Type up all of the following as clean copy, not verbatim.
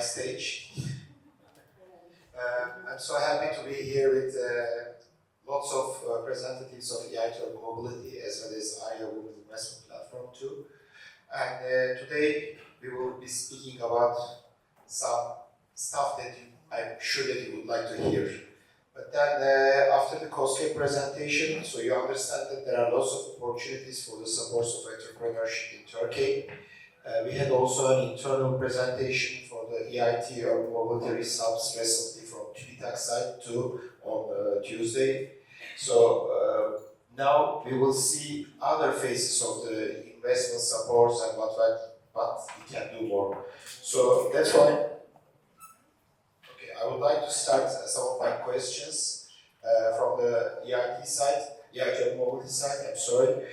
stage. I'm so happy to be here with lots of representatives of EIT Urban Mobility as well as Arya Women Investment Platform too. And today we will be speaking about some stuff that I'm sure that you would like to hear. But then after the COSGAP presentation, so you understand that there are lots of opportunities for the support of entrepreneurship in Turkey. We had also an internal presentation for the EIT Urban Mobility results recently from TÜBİTAK side too on Tuesday. So now we will see other phases of the investment supports and what we can do more. So that's why I would like to start some of my questions from the EIT side, EIT Urban Mobility side, I'm sorry.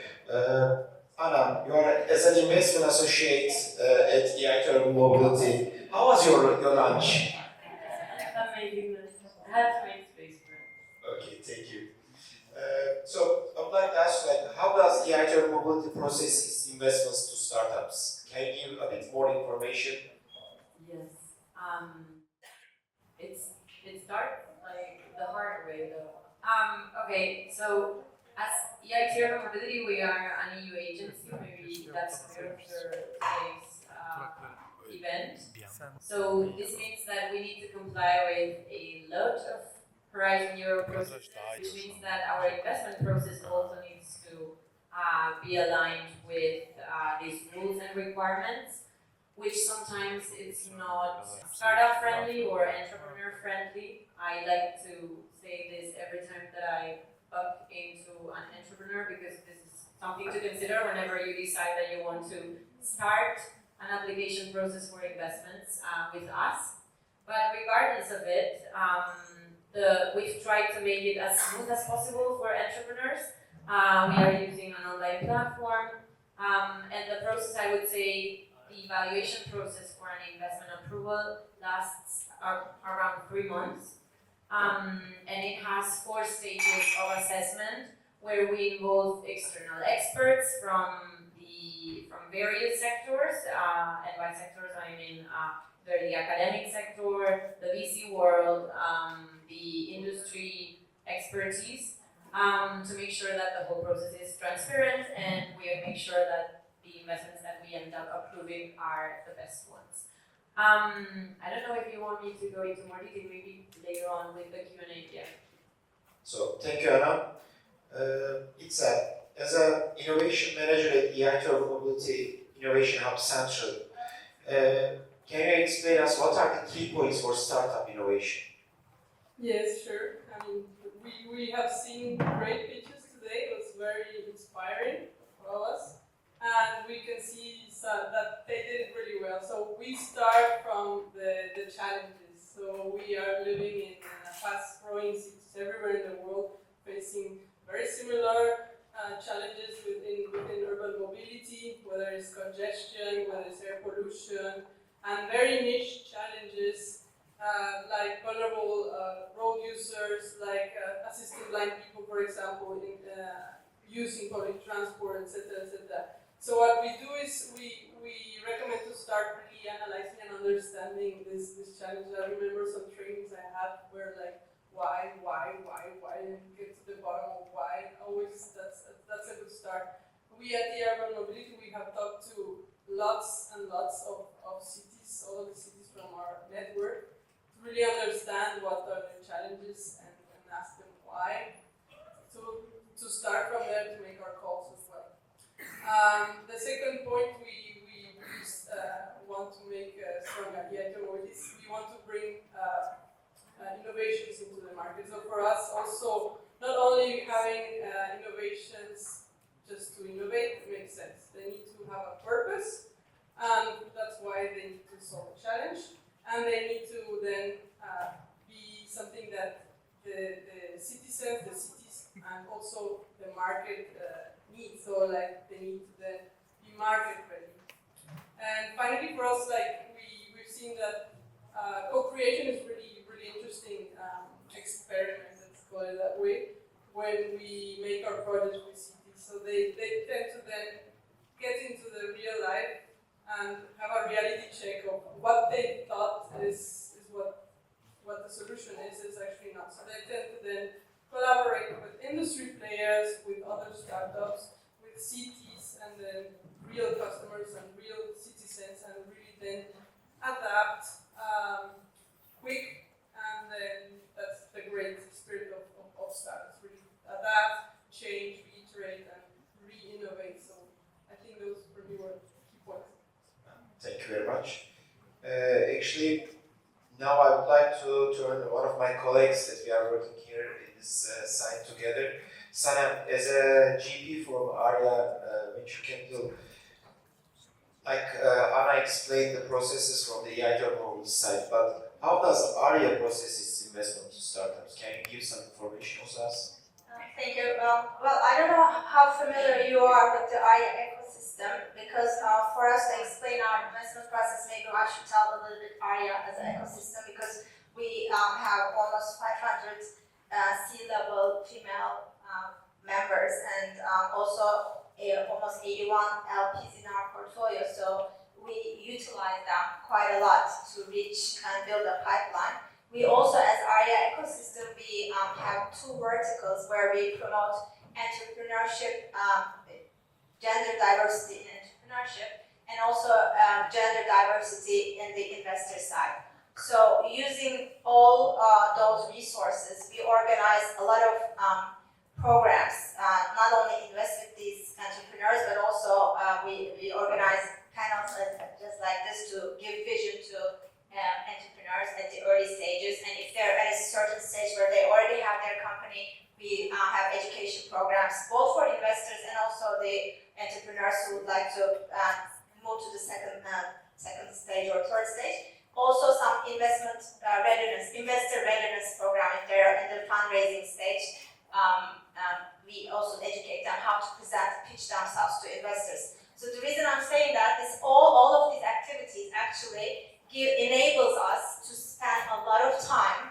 Anna, you are as an investment associate at EIT Urban Mobility. How was your lunch? Amazing. I have to make space for it. Okay, thank you. So I would like to ask, how does EIT Urban Mobility process its investments to startups? Can you give a bit more information? Yes. It starts like the hard way though. Okay, so as EIT Urban Mobility, we are an EU agency. Maybe that's clear for today's event. So this means that we need to comply with a lot of Horizon Europe processes, which means that our investment process also needs to be aligned with these rules and requirements, which sometimes it's not startup friendly or entrepreneur friendly. I like to say this every time that I bump into an entrepreneur, because this is something to consider whenever you decide that you want to start an application process for investments with us. But regardless of it, we've tried to make it as smooth as possible for entrepreneurs. We are using an online platform, and the process, I would say, the evaluation process for an investment approval lasts around 3 months. And it has 4 stages of assessment where we involve external experts from various sectors, and by sectors I mean the academic sector, the VC world, the industry expertise, to make sure that the whole process is transparent and we make sure that the investments that we end up approving are the best ones. I don't know if you want me to go into more detail, maybe later on with the Q&A. Yeah. So thank you, Anna. Itzel, as an innovation manager at EIT Urban Mobility Innovation Hub Central, can you explain us what are the key points for startup innovation? Yes, sure. I mean, we have seen great pitches today. It was very inspiring for all of us. And we can see that they did it really well. So we start from the challenges. So we are living in fast-growing cities everywhere in the world, facing very similar challenges within urban mobility, whether it's congestion, whether it's air pollution, and very niche challenges like vulnerable road users, like assisting blind people, for example, in using public transport, etc., etc. So what we do is we recommend to start really analyzing and understanding this challenge. I remember some trainings I had where like why, and get to the bottom of why. Always that's a good start. We at the Urban Mobility, we have talked to lots and lots of cities, all of the cities from our network, to really understand what are their challenges and ask them why. To start from there to make our calls as well. The second point we want to make strong at EIT is we want to bring innovations into the market. So for us also, not only having innovations just to innovate makes sense. They need to have a purpose, and that's why they need to solve a challenge, and they need to then be something that the citizens, the cities, and also the market need. So like they need to then be market ready. And finally, for us, like we've seen that co-creation is really interesting experiment, let's call it that way, when we make our projects with cities. So they tend to then get into the real life and have a reality check of what they thought solution is actually not. So they tend to then collaborate with industry players, with other startups, with cities, and then real customers and real citizens, and really then adapt quick. And then that's the great spirit of startups, really adapt, change, reiterate, and re-innovate. So I think those for me were key points. Thank you very much. Actually, now I would like to turn one of my colleagues that we are working here in this site together. Sanem, as a GP from Arya Venture Capital, like Anna explained the processes from the EIT Urban Mobility side, but how does Arya process its investment to startups? Can you give some information to us? Thank you. Well, I don't know how familiar you are with the Arya ecosystem, because for us to explain our investment process, maybe I should tell a little bit Arya as an ecosystem, because we have almost 500 C-level female members, and also almost 81 LPs in our portfolio. So we utilize them quite a lot to reach and build a pipeline. We also, as Arya ecosystem, we have two verticals where we promote entrepreneurship, gender diversity in entrepreneurship, and also gender diversity in the investor side. So using all those resources, we organize a lot of programs, not only invest with these entrepreneurs, but also we organize panels just like this to give vision to entrepreneurs at the early stages. And if they're at a certain stage where they already have their company, we have education programs both for investors and also the entrepreneurs who would like to move to the second stage or third stage. Also some investor readiness program if they're in the fundraising stage. We also educate them how to present, pitch themselves to investors. So the reason I'm saying that is all of these activities actually enables us to spend a lot of time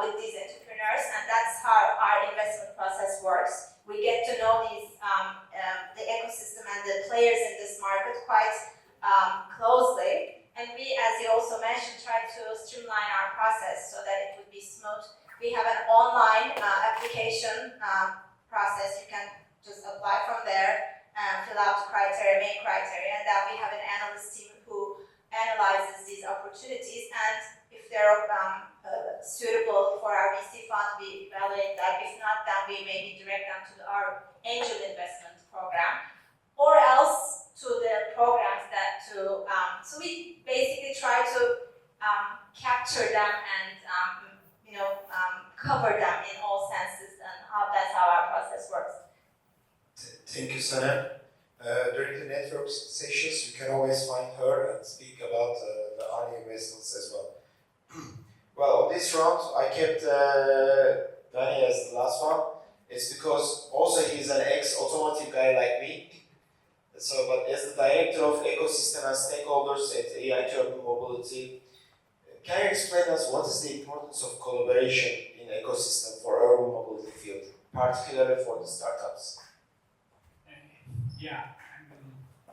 with these entrepreneurs, and that's how our investment process works. We get to know these the ecosystem and the players in this market quite closely, and we, as you also mentioned, try to streamline our process so that it would be smooth. We have an online application process. You can just apply from there and fill out the criteria, main criteria, and then we have an analyst team who analyzes these opportunities, and if they're suitable for our VC fund, we evaluate that. If not, then we maybe direct them to our angel investment program, or else to the programs that so we basically try to capture them and cover them in all senses, and that's how our process works. Thank you, Sanem. During the network sessions, you can always find her and speak about the Arya investments as well. Well, on this round, I kept Danny as the last one. It's because also he's an ex-automotive guy like me. So, but as the director of ecosystem and stakeholders at EIT Urban Mobility, can you explain us what is the importance of collaboration in ecosystem for urban mobility field, particularly for the startups? Yeah,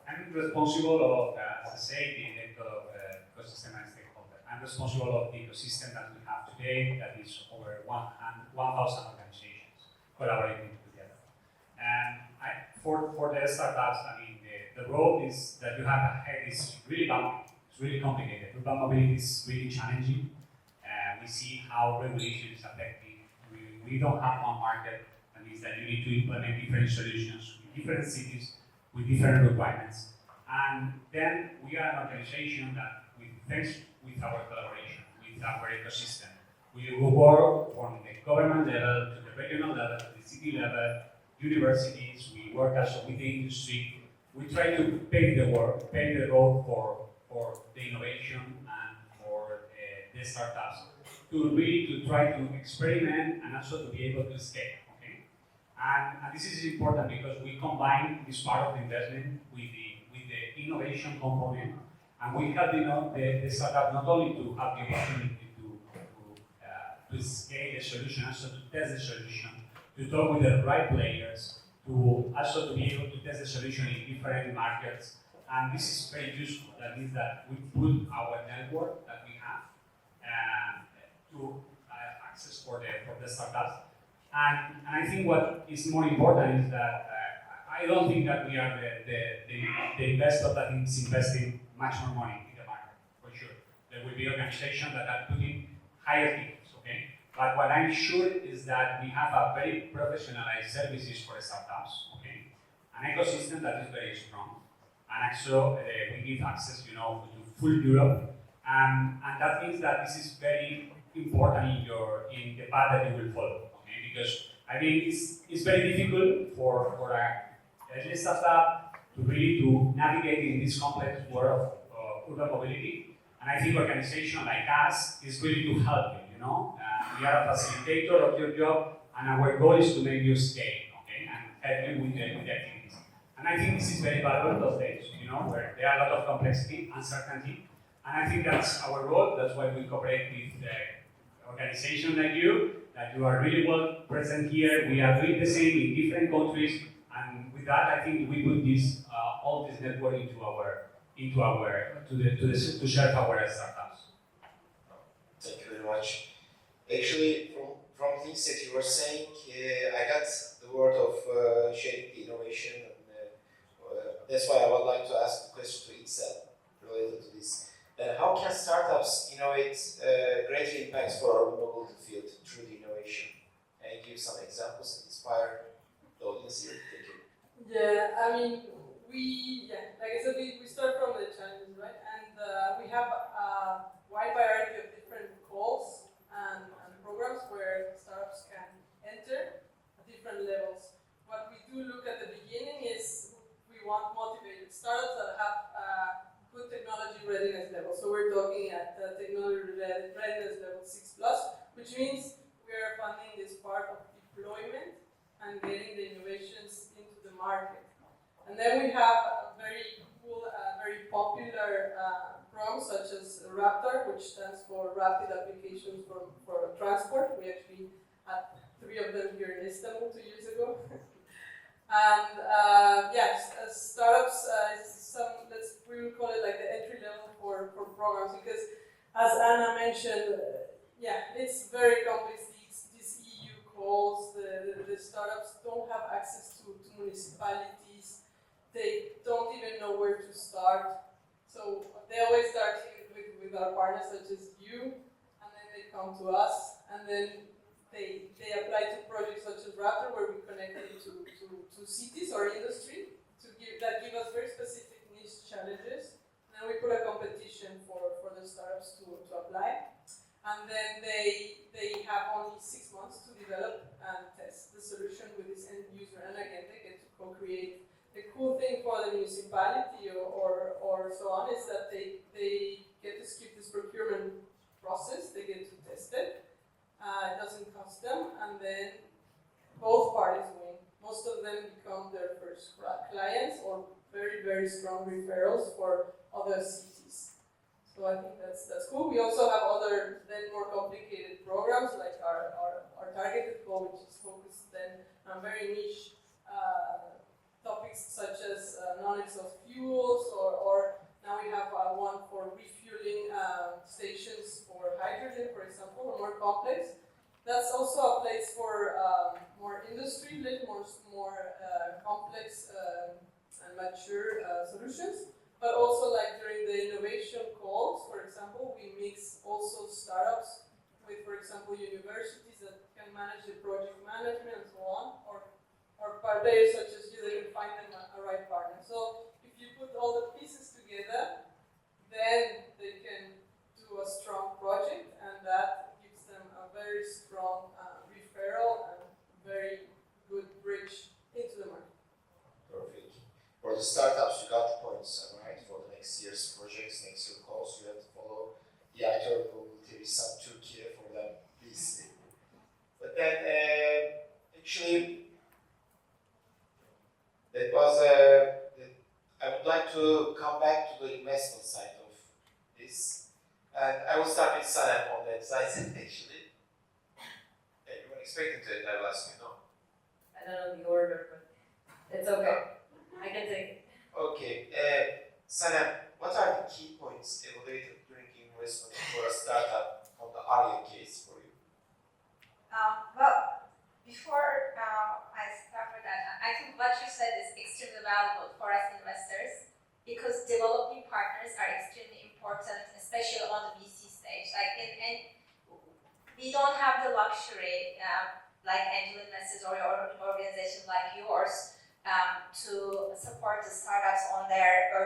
I'm responsible of, as I say, the director of ecosystem and stakeholder. I'm responsible of the ecosystem that we have today, that is over 1,000 organizations collaborating together. And for the startups, I mean, the road is that you have ahead is really bumpy. It's really complicated. Urban mobility is really challenging. We see how regulation is affecting. We don't have one market. That means that you need to implement different solutions with different cities, with different requirements. And then we are an organization that, thanks with our collaboration, with our ecosystem, we will work from the government level to the regional level, to the city level, universities. We work also with the industry. We try to pave the road for the innovation and for the startups to try to experiment and also to be able to scale. Okay, and this is important because we combine this part of the investment with the innovation component, and we help the startup not only to have the opportunity to scale the solution, also to test the solution, to talk with the right players, to also to be able to test the solution in different markets. And this is very useful. That means that we put our network that we have to access for the startups. And I think what is more important is that I don't think that we are the investor that is investing much more money in the market, for sure. There will be organizations that are putting higher tickets, okay? But what I'm sure is that we have a very professionalized services for startups, okay? An ecosystem that is very strong. And also, we give access, to full Europe. And that means that this is very important in the path that you will follow, okay? Because I think it's very difficult for a startup to really navigate in this complex world of urban mobility. And I think organizations like us is really to help you, we are a facilitator of your job, and our goal is to make you scale, okay, and help you with the activities. And I think this is very valuable those days, where there are a lot of complexity, uncertainty, and I think that's our role. That's why we cooperate with organizations like you, that you are really well present here. We are doing the same in different countries, and with that, I think we put this all this network to serve our startups. Thank you very much. Actually, from things that you were saying, I got the word of sharing the innovation, and that's why I would like to ask the question to Itzel related to this. How can startups innovate greater impacts for our mobility field through the innovation? Can you give some examples and inspire the audience here? Thank you. Yeah, I mean, like I said, we start from the challenges, right? And we have a wide variety of different calls and programs where startups can enter at different levels. What we do look at the beginning is we want motivated startups that have good technology readiness level. So we're talking at technology readiness level 6+, which means we are funding this part of deployment and getting the innovations into the market. And then we have a very cool, very popular programs such as Raptor, which stands for Rapid Applications for Transport. We actually had 3 of them here in Istanbul 2 years ago. And yes, as startups, we will call it like the entry level for programs, because as Anna mentioned, it's very complex. These EU calls, the startups don't have access to municipalities. They don't even know where to start. So they always start with our partners such as you, and then they come to us, and then they apply to projects such as Raptor, where we connect them to cities or industry that give us very specific niche challenges. And then we put a competition for the startups to apply. And then they have only 6 months to develop and test the solution with this end user. And again, they get to co-create. The cool thing for the municipality or so on is that they get to skip this procurement process. They get to test it. It doesn't cost them, and then both parties win. Most of them become their first clients or very, very strong referrals for other cities. So I think that's cool. We also have other then more complicated programs like our targeted goal, which is focused then on very niche topics such as non-exhaust fuels, or now we have one for refueling stations for hydrogen, for example, or more complex. That's also a place for more industry-led, more complex and mature solutions. But also, like during the innovation calls, for example, we mix also startups with, for example, universities that can manage the project management and so on, or players such as you, they can find them a right partner. So if you put all the pieces together, then they can do a strong project, and that gives them a very strong referral and very good bridge into the market. Perfect. For the startups, you got the points, right? For the next year's projects, next year's calls, you have to follow the EIT Urban Mobility Result Turkey for them, please. But then, actually, that was I would like to come back to the investment side of this, and I will start with Sanem on that side actually. You were expecting to, I will ask you, no? I don't know the order, but it's okay. I can take it. Okay, Sanem, what are the key points evaluated during investment for a startup on the Arya case for you?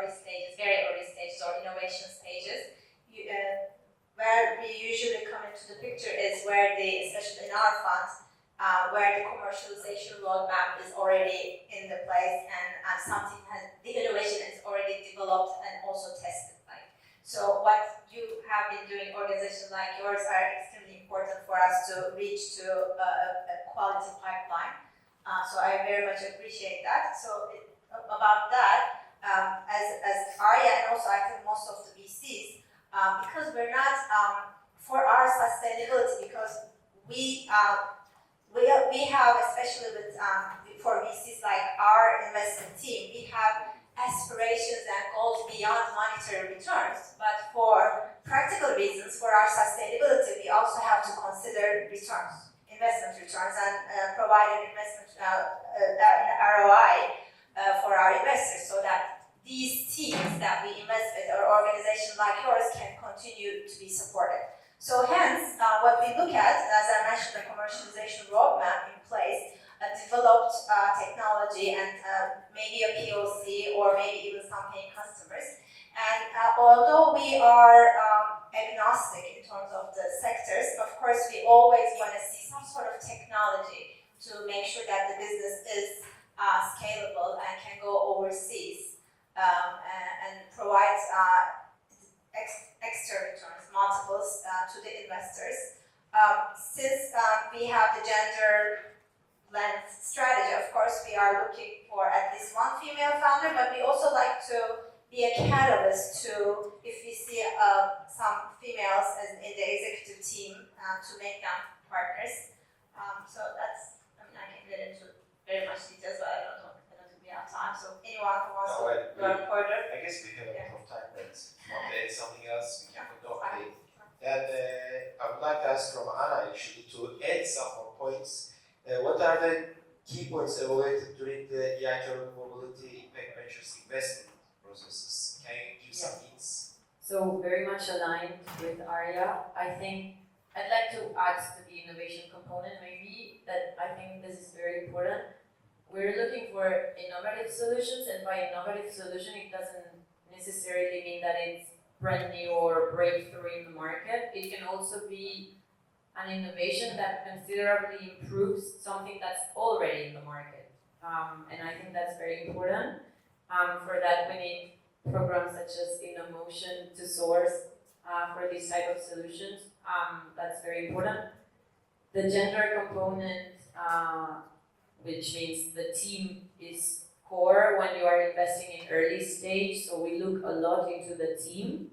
early stages, very early stages, or innovation stages. Where we usually come into the picture is where especially in our funds, where the commercialization roadmap is already in the place and the innovation is already developed and also tested. So what you have been doing, organizations like yours, are extremely important for us to reach to a quality pipeline. So I very much appreciate that. So about that, as Arya and also I think most of the VCs, because we're not for our sustainability, because we have, especially with for VCs like our investment team, we have aspirations and goals beyond monetary returns. But for practical reasons, for our sustainability, we also have to consider returns, investment returns, and provide an investment ROI for our investors, so that these teams that we invest with, or organizations like yours, can continue to be supported. So hence, what we look at, as I mentioned, the commercialization roadmap in place, developed technology and maybe a POC or maybe even some paying customers. And although we are agnostic in terms of the sectors, of course we always want to see some sort of technology to make sure that the business is scalable and can go overseas and provide extra returns, multiples to the investors. Since we have the gender lens strategy, of course we are looking for at least one female founder, but we also like to be a catalyst to, if we see some females in the executive team, to make them partners. So that's, I can get into very much details, but I don't think we have time. So anyone who wants to learn further. I guess we have a lot of time, but if you want to add something else, we can talk about it. And I would like to ask from Anna actually to add some more points. What are the key points evaluated during the EIT Urban Mobility Impact Ventures investment processes? Can you give some hints? So very much aligned with Arya. I think I'd like to add to the innovation component maybe, that I think this is very important. We're looking for innovative solutions, and by innovative solution it doesn't necessarily mean that it's brand new or breakthrough in the market. It can also be an innovation that considerably improves something that's already in the market. And I think that's very important. For that, we need programs such as Innomotion to source for these type of solutions. That's very important. The gender component, which means the team is core when you are investing in early stage, so we look a lot into the team.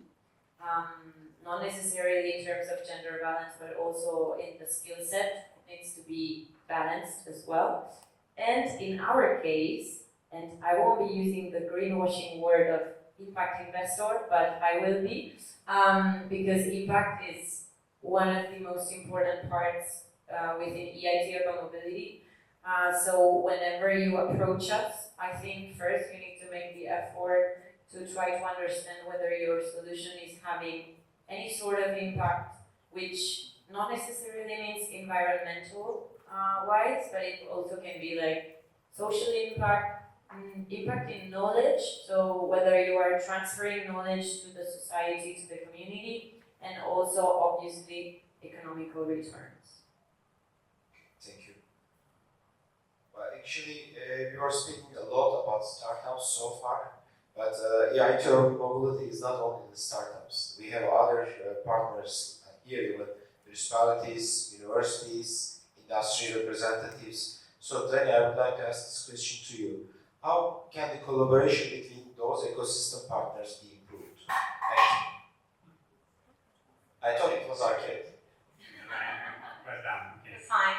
Not necessarily in terms of gender balance, but also in the skill set. It needs to be balanced as well. And in our case, and I won't be using the greenwashing word of impact investor, but I will be, because impact is one of the most important parts within EIT Urban Mobility. So whenever you approach us, I think first you need to make the effort to try to understand whether your solution is having any sort of impact, which not necessarily means environmental wise, but it also can be like social impact, impact in knowledge, so whether you are transferring knowledge to the society, to the community, and also obviously economical returns. Thank you. Well, actually, we were speaking a lot about startups so far. But EIT Urban Mobility is not only the startups. We have other partners here, even municipalities, universities, industry representatives. So then I would like to ask this question to you. How can the collaboration between those ecosystem partners be improved? I thought it was arcade. It's fine.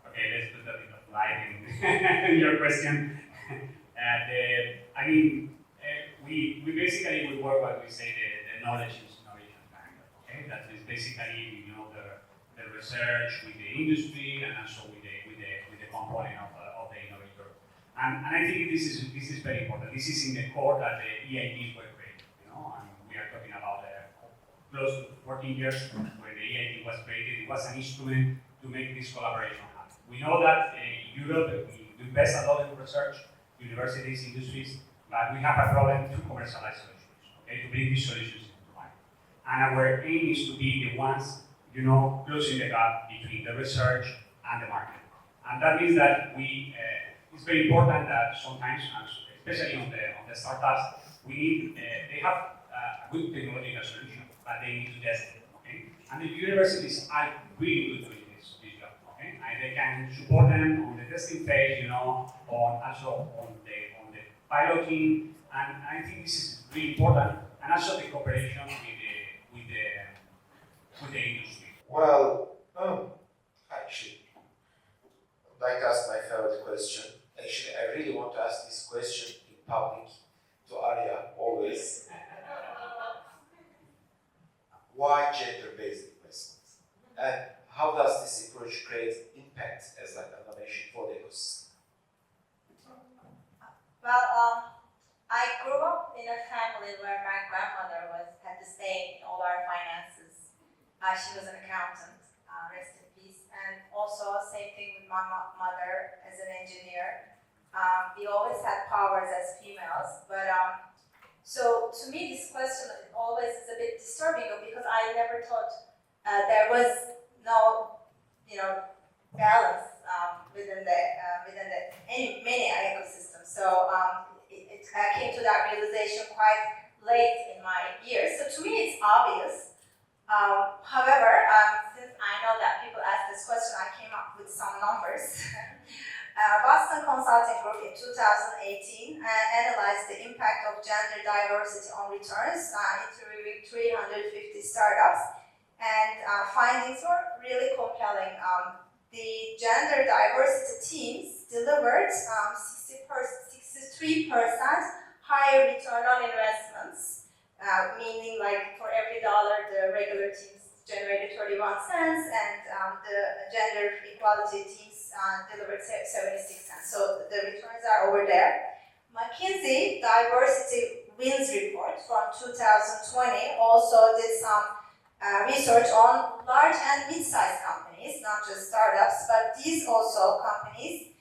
Okay, let's put a bit of light in your question. We basically will work what we say the knowledge innovation triangle. Okay, that is basically the research with the industry and also with the component of the innovator. And I think this is very important. This is in the core that the EITs were created. And we are talking about close to 14 years when the EIT was created. It was an instrument to make this collaboration happen. We know that in Europe we invest a lot in research. Universities, industries, but we have a problem to commercialize solutions, okay, to bring these solutions into market. And our aim is to be the ones, closing the gap between the research and the market. And that means that it's very important that sometimes, especially on the startups, they have a good technological solution, but they need to test it, okay? And the universities are really good doing this job, okay? And they can support them on the testing phase, also on the piloting, and I think this is really important, and also the cooperation with the industry. Well, actually, I'd like to ask my favorite question. Actually, I really want to ask this question in public to Arya always. Why gender-based investments? And how does this approach create impact as like an innovation for the ecosystem? Well, I grew up in a family where my grandmother had to stay in all our finances. She was an accountant, rest in peace. And also, same thing with my mother as an engineer. We always had powers as females, but so to me, this question always is a bit disturbing because I never thought there was no, balance within the many ecosystems. So I came to that realization quite late in my years. So to me, it's obvious. However, since I know that people ask this question, I came up with some numbers. Boston Consulting Group in 2018 analyzed the impact of gender diversity on returns, interviewing 350 startups, and findings were really compelling. The gender diversity teams delivered 63% higher return on investments, meaning like for every dollar the regular teams generated 31 cents and the gender equality teams delivered 76 cents. So the returns are over there. McKinsey Diversity Wins Report from 2020 also did some research on large and mid-sized companies, not just startups, but these also companies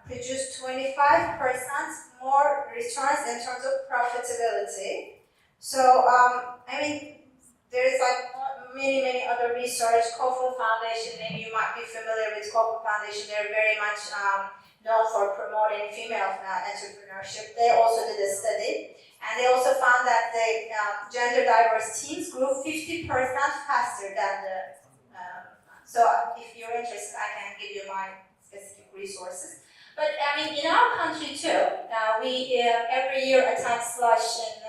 produce 25% more returns in terms of profitability. So, there is like many other research. Kofun Foundation, maybe you might be familiar with Kofun Foundation. They're very much known for promoting female entrepreneurship. They also did a study, and they also found that the gender diverse teams grew 50% faster than the. So, if you're interested, I can give you my specific resources. But in our country too, we every year attend Slush in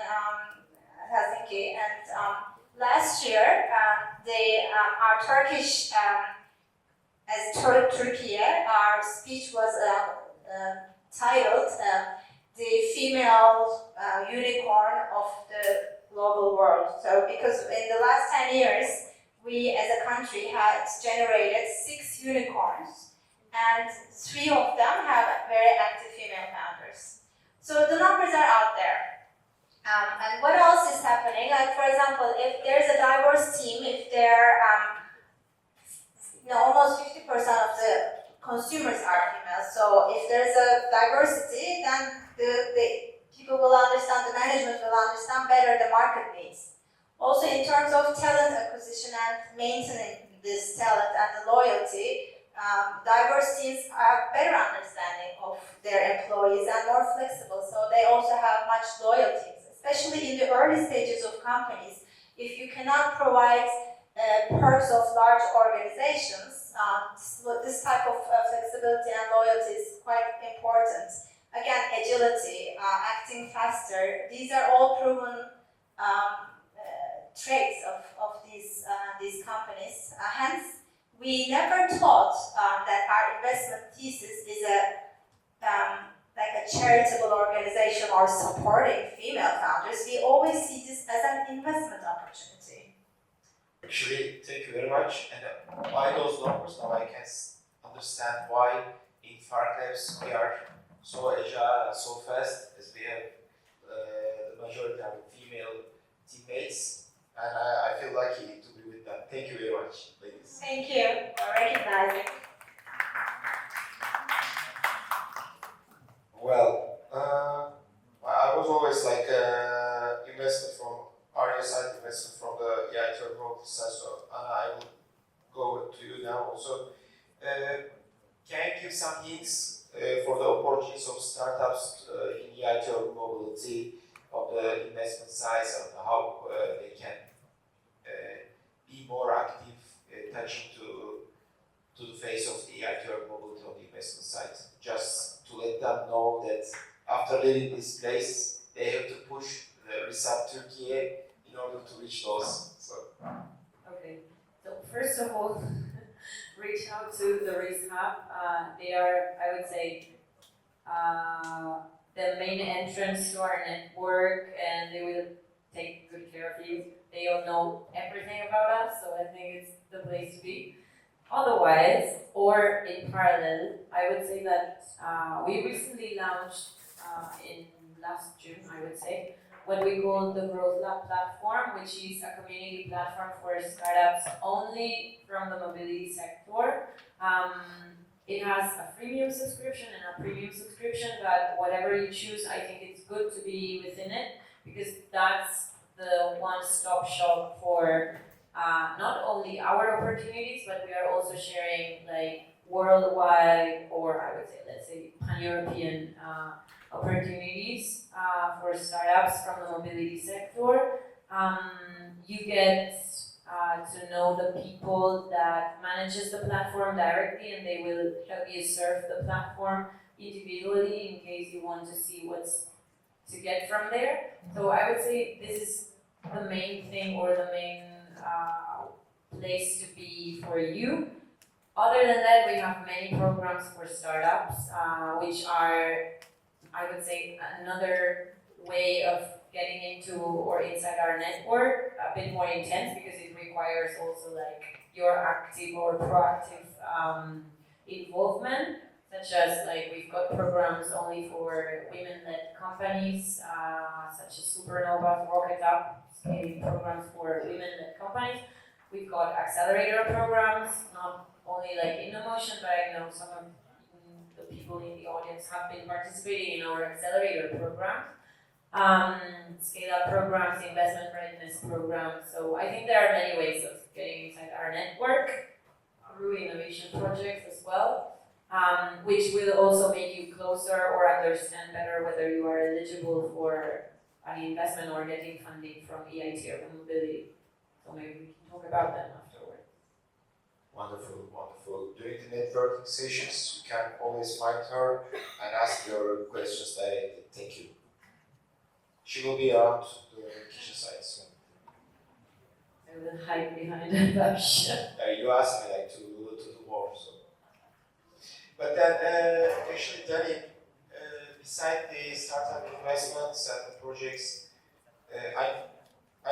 Helsinki, and last year, our Turkish, as Turkey, our speech was titled "The Female Unicorn of the Global World." So, because in the last 10 years, we as a country had generated 6 unicorns, and 3 of them have very active female founders. So the numbers are out there. And what else is happening? Like, for example, if there's a diverse team, if they're, almost 50% of the consumers are female. So if there's a diversity, then the people will understand, the management will understand better the market needs. Also, in terms of talent acquisition and maintaining this talent and the loyalty, diverse teams have better understanding of their employees and more flexible. So they also have much loyalty. Especially in the early stages of companies, if you cannot provide perks of large organizations, this type of flexibility and loyalty is quite important. Again, agility, acting faster, these are all proven traits of these companies. Hence, we never thought that our investment thesis is like a charitable organization or supporting female founders. We always see this as an investment opportunity. Actually, thank you very much. And by those numbers, now I can understand why in Farclabs we are so agile and so fast, as we have the majority of female teammates. And I feel lucky to be with them. Thank you very much, ladies. Thank you for recognizing. Well, investment from Arya side, investment from the EIT Urban Mobility side. So Anna, I will go to you now also. Can you give some hints for the opportunities of startups in EIT Urban Mobility, of the investment size, and how they can be more active, touching to the face of the EIT Urban Mobility on the investment side, just to let them know that after leaving this place, they have to push the Resap Turkey in order to reach those. So. Okay, so first of all, reach out to the Reshap. They are, I would say, the main entrance to our network, and they will take good care of you. They all know everything about us, so I think it's the place to be. Otherwise, or in parallel, I would say that we recently launched in last June, I would say, what we call the Growth Lab platform, which is a community platform for startups only from the mobility sector. It has a freemium subscription and a premium subscription, but whatever you choose, I think it's good to be within it, because that's the one-stop shop for not only our opportunities, but we are also sharing like worldwide, or I would say, let's say, pan-European opportunities for startups from the mobility sector. You get to know the people that manages the platform directly, and they will help you surf the platform individually in case you want to see what's to get from there. So I would say this is the main thing, or the main place to be for you. Other than that, we have many programs for startups, which are, I would say, another way of getting into or inside our network, a bit more intense, because it requires also like your active or proactive involvement, such as like we've got programs only for women-led companies, such as Supernova, Rocket Up, scaling programs for women-led companies. We've got accelerator programs, not only like Innomotion, but I know some of the people in the audience have been participating in our accelerator programs. Scale-up programs, investment readiness programs. So I think there are many ways of getting inside our network through innovation projects as well, which will also make you closer or understand better whether you are eligible for an investment or getting funding from EIT Urban Mobility. So maybe we can talk about them afterwards. Wonderful, wonderful. During the networking sessions, you can always find her and ask your questions directly. Thank you. She will be around the kitchen side soon. I will hide behind the bush. You asked me like to the wall, so. But then, actually, Danny, beside the startup investments and the projects, I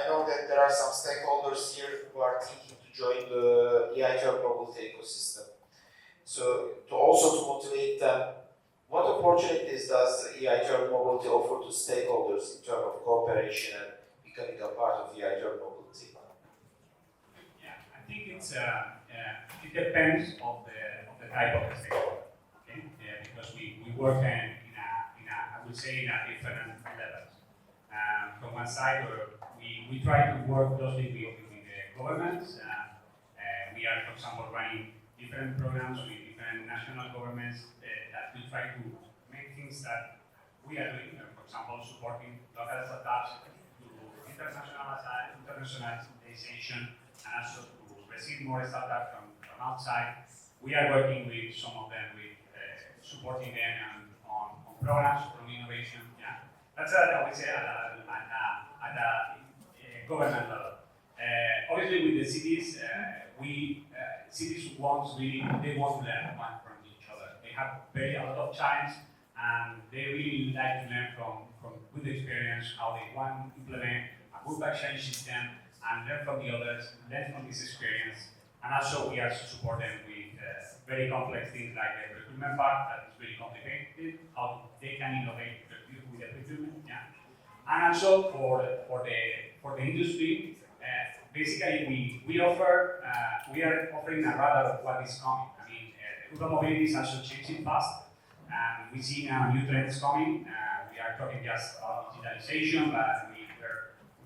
know that there are some stakeholders here who are thinking to join the EIT Urban Mobility ecosystem. So, to motivate them, what opportunities does EIT Urban Mobility offer to stakeholders in terms of cooperation and becoming a part of EIT Urban Mobility? Yeah, I think it's it depends on the type of stakeholder. Okay, because we work in a I would say in a different levels. From one side, we try to work closely with the governments. We are, for example, running different programs with different national governments that we try to make things that we are doing. For example, supporting local startups to internationalization, and also to receive more startups from outside. We are working with some of them, with supporting them on programs from innovation. Yeah, that's I would say at a government level. Obviously, with the cities, cities want to learn one from each other. They have a lot of challenge, and they really like to learn from good experience, how they want to implement a good vaccine system, and learn from the others, learn from this experience. And also, we also support them with very complex things like the recruitment part, that is really complicated, how they can innovate with the recruitment. Yeah. And also for the industry, basically we are offering a radar of what is coming. I mean, urban mobility is also changing fast, and we see now new trends coming. We are talking just about digitalization, but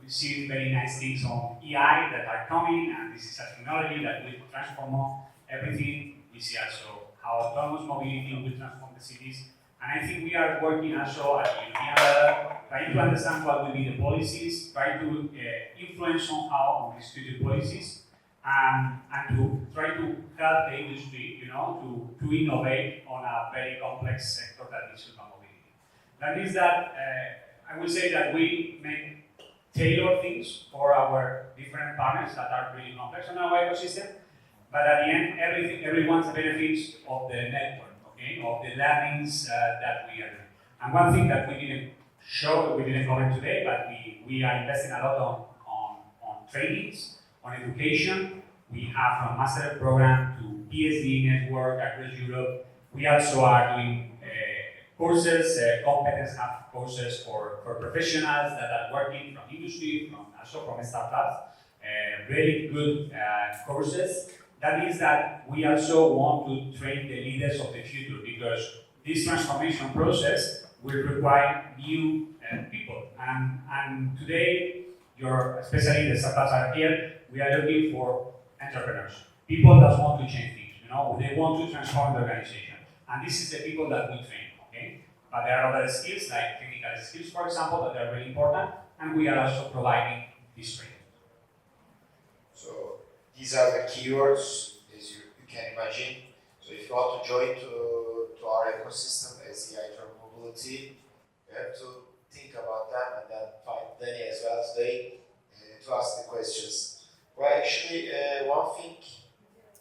we see very nice things on AI that are coming, and this is a technology that will transform everything. We see also how autonomous mobility will transform the cities. And I think we are working also at the European level, trying to understand what will be the policies, trying to influence somehow on these future policies, and to try to help the industry, to innovate on a very complex sector that is urban mobility. That means that I will say that we make tailor things for our different partners that are really complex on our ecosystem, but at the end, everyone's benefits of the network, of the learnings that we are doing. And one thing that we didn't cover today, but we are investing a lot on trainings, on education. We have from master program to PhD network across Europe. We also are doing courses, competence hub courses for professionals that are working from industry, also from startups. Really good courses. That means that we also want to train the leaders of the future, because this transformation process will require new people. And today, especially the startups are here, we are looking for entrepreneurs, people that want to change things. They want to transform the organization, and this is the people that we train. But there are other skills, like technical skills, for example, that are really important, and we are also providing this training. So these are the keywords, as you can imagine. So if you want to join to our ecosystem as EIT Urban Mobility, you have to think about them and then find Danny as well today to ask the questions. Well, actually, one thing,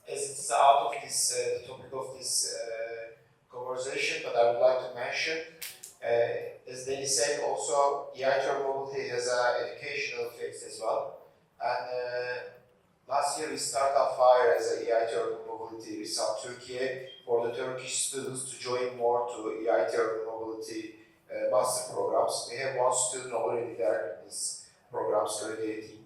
as it's out of this the topic of this conversation, but I would like to mention, as Danny said, also EIT Urban Mobility has an educational phase as well. And last year we started a fire as a EIT Urban Mobility Result Turkey for the Turkish students to join more to EIT Urban Mobility master programs. We have one student already there in this program graduating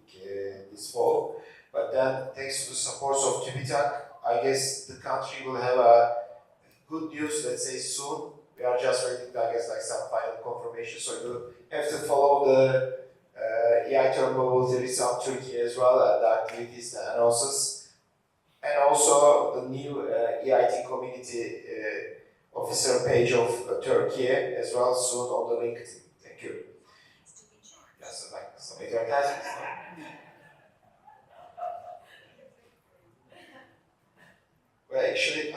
this fall. But then, thanks to the support of TÜBİTAK, I guess the country will have a good news, let's say soon. We are just waiting, I guess, like some final confirmation. So you have to follow the EIT Urban Mobility Result Turkey as well, the activities, the announcements, and also the new EIT community officer page of Turkey as well soon on the LinkedIn. Thank you. Yes, like some advertisements. Well, actually,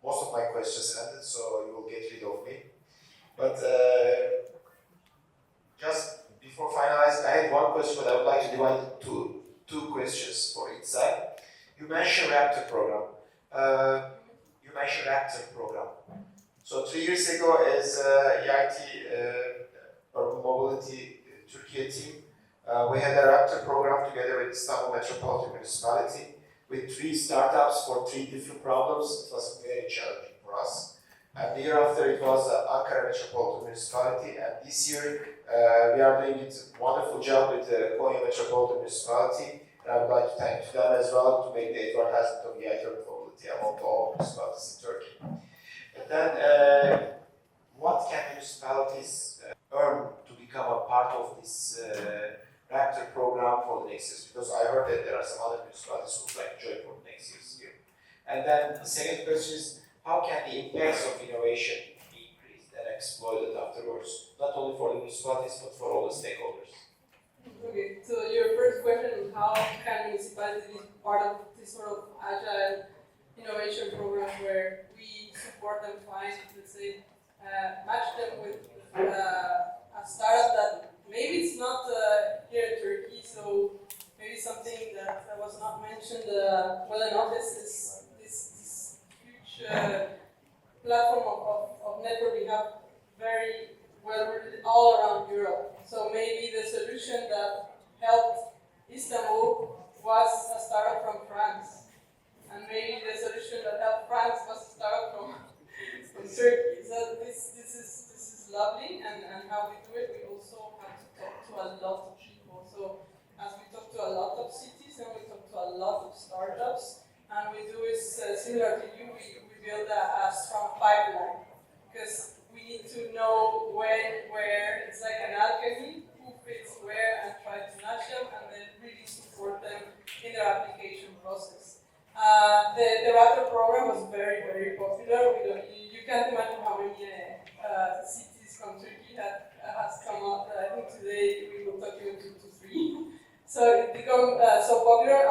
most of my questions ended, so you will get rid of me. But just before finalizing, I had one question, but I would like to divide it to two questions for each side. You mentioned Raptor program. So 3 years ago, as EIT Urban Mobility Turkey team, we had a Raptor program together with Istanbul Metropolitan Municipality with 3 startups for 3 different problems. It was very challenging for us. And the year after, it was Ankara Metropolitan Municipality, and this year we are doing a wonderful job with the Konya Metropolitan Municipality. And I would like to thank them as well to make the advertisement of EIT Urban Mobility among all municipalities in Turkey. And then, what can municipalities earn to become a part of this Raptor program for the next years? Because I heard that there are some other municipalities who would like to join for the next year's year. And then the second question is, how can the impacts of innovation be increased and exploited afterwards, not only for the municipalities but for all the stakeholders? Okay, so your first question, how can municipalities be part of this sort of agile innovation program where we support them, find, let's say, match them with a startup that maybe it's not here in Turkey, so maybe something that was not mentioned well enough is this huge platform of network we have very well rooted all around Europe. So maybe the solution that helped Istanbul was a startup from France. And maybe the solution that helped France was a startup from Turkey. So this is lovely, and how we do it, we also have to talk to a lot of people. So as we talk to a lot of cities and we talk to a lot of startups, and we do is similar to you, we build a strong pipeline, because we need to know when, where. It's like an alchemy, who fits where, and try to nudge them, and then really support them in their application process. The Raptor program was very, very popular. You can't imagine how many cities from Turkey has come up. I think today we will talk even 2 to 3. So it became so popular.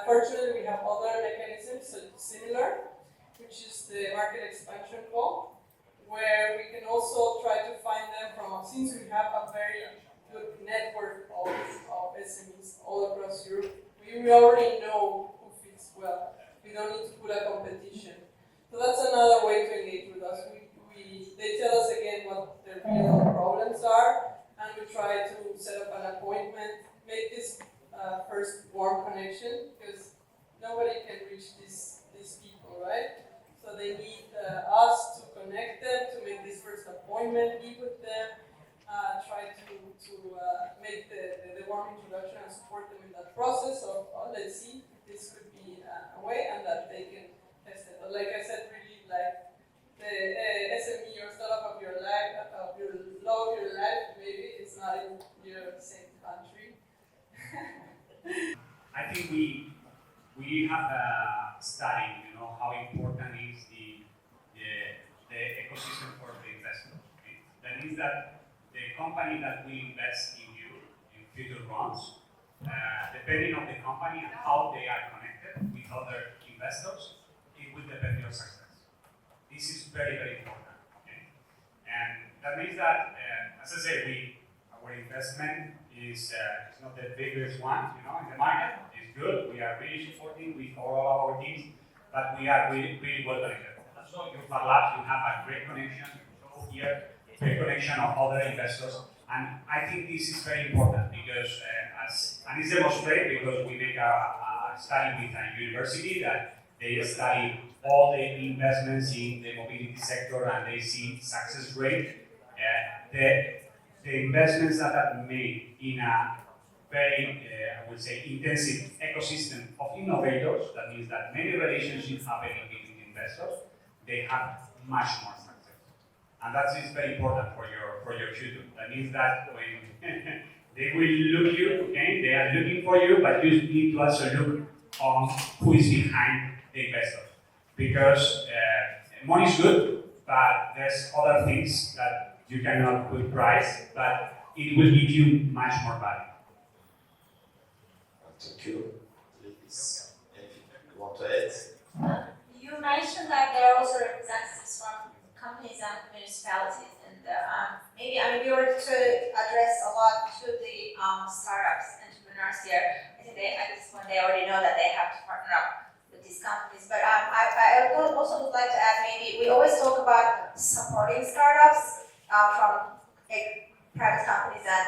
Fortunately, we have other mechanisms similar, which is the market expansion call, where we can also try to find them since we have a very good network of SMEs all across Europe, we already know who fits well. We don't need to put a competition. So that's another way to engage with us. They tell us again what their real problems are, and we try to set up an appointment, make this first warm connection, because nobody can reach these people, right? So they need us to connect them, to make this first appointment, be with them, try to make the warm introduction and support them in that process of, let's see, this could be a way, and that they can test it. But like I said, really like the SME or startup of your life, of your love of your life, maybe it's not in your same country. I think we have studied, how important is the ecosystem for the investor. Okay? That means that the company that will invest in you in future rounds, depending on the company and how they are connected with other investors, it will depend on your success. This is very, very important. Okay? And that means that, as I said, our investment is not the biggest one, in the market. It's good. We are really supporting with all of our teams, but we are really, really well connected. So you Labs, you have a great connection. So here, great connection of other investors, and I think this is very important because, and it's demonstrated because we make a study with a university that they study all the investments in the mobility sector and they see success rate. The investments that are made in a very, I would say, intensive ecosystem of innovators, that means that many relationships happening between investors, they have much more success. And that is very important for your future. That means that when they will look you, okay, they are looking for you, but you need to also look on who is behind the investor. Because money is good, but there's other things that you cannot put price, but it will give you much more value. Thank you. Please, anything you want to add? You mentioned that there are also representatives from companies and municipalities, and we were to address a lot to the startups, entrepreneurs here. I think at this point they already know that they have to partner up with these companies. But I also would like to add, maybe we always talk about supporting startups from private companies and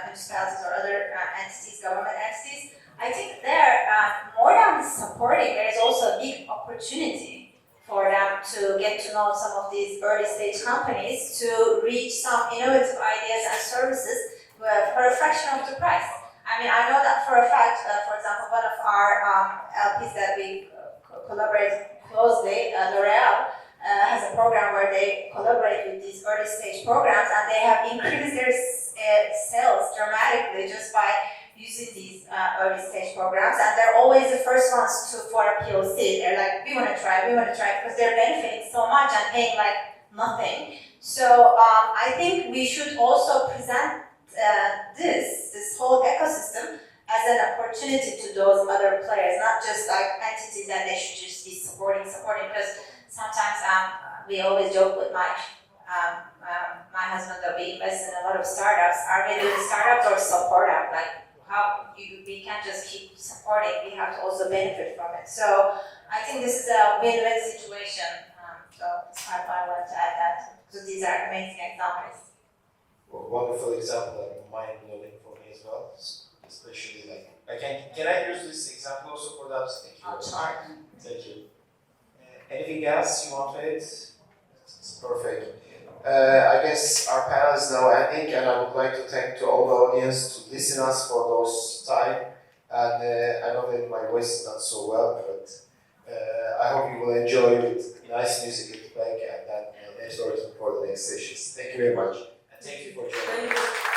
municipalities or other entities, government entities. I think there, more than supporting, there is also a big opportunity for them to get to know some of these early stage companies, to reach some innovative ideas and services for a fraction of the price. I mean, I know that for a fact, for example, one of our LPs that we collaborate closely, L'Oreal, has a program where they collaborate with these early stage programs, and they have increased their sales dramatically just by using these early stage programs, and they're always the first ones for a POC. They're like, we want to try, because they're benefiting so much and paying like nothing. So I think we should also present this whole ecosystem as an opportunity to those other players, not just like entities that they should just be supporting, because sometimes we always joke with my husband that we invest in a lot of startups. Are we doing startups or support them? Like, we can't just keep supporting, we have to also benefit from it. So I think this is a win-win situation. So that's why I wanted to add that. So these are amazing examples. Well, wonderful example, like mind-blowing for me as well. Especially like, can I use this example also for that? Thank you. Sure. Thank you. Anything else you want to add? It's perfect. I guess our panel is now ending, and I would like to thank to all the audience to listen us for those time. And I know that my voice is not so well, but I hope you will enjoy with nice music at the back, and then sort of for the next sessions. Thank you very much, and thank you for joining. Thank you.